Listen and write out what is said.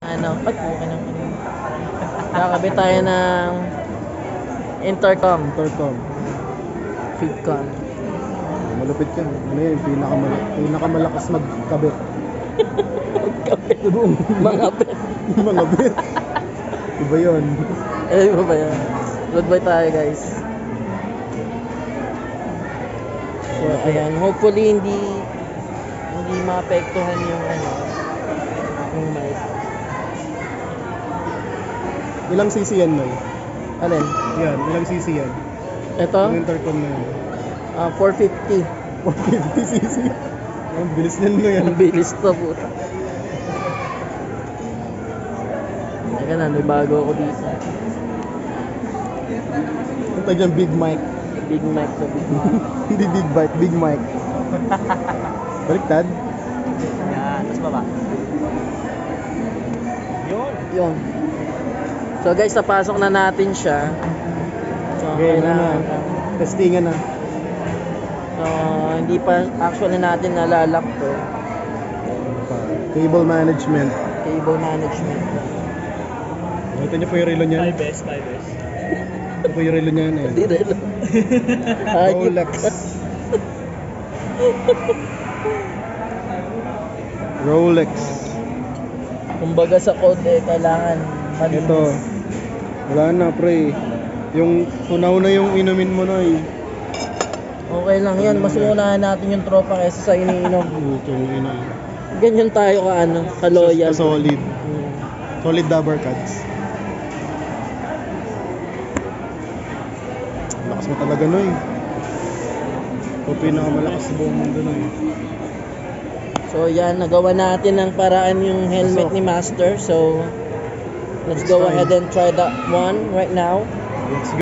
Ano? Ay, okay na. Kakabit tayo ng intercom. Intercom. Feedcom. Malupit yan. Ano yan? Pinakamalakas magkabit. Magkabit. Buong Mga pet. mga bit. Iba yun. Eh, iba ba yan? Goodbye tayo, guys. So, ayan. Hopefully, hindi maapektuhan yung yung mic. Ilang cc yan, Noy? Alin? Yan, ilang cc yan? Ito? Yung intercom na yan. 450. 450 cc. Ang bilis niyan, Noy. Ang bilis to, puta. Teka na, may bago ako dito. Ang tag yan, big mic. Big mic to big mic. Hindi big bike, big mic. Baliktad? Yan, tapos baba. Yun. So guys, napasok na natin siya. So, Okay, na. kailangan Testingan na. So, hindi pa actually natin nalalak to. Cable management. Cable management. Ito niyo po yung relo niyan. 5S. Ito po yung relo niyan eh. Hindi rin. Rolex. Rolex. Kumbaga sa code kailangan malinis. Ito. Wala na, pre. Yung tunaw na yung inumin mo, Noy. Okay lang yan. Mas uunahan natin yung tropa kaysa sa iniinom. Ito yung inumin. Ganyan tayo ka-loyal. Solid. Hmm. Solid Dabber Cats. Lakas mo talaga, Noy. Ito pinakamalakas sa buong mundo, Noy. So yan, nagawa natin ng paraan yung helmet ni Master. So let's go ahead and try that one right now. Let's go.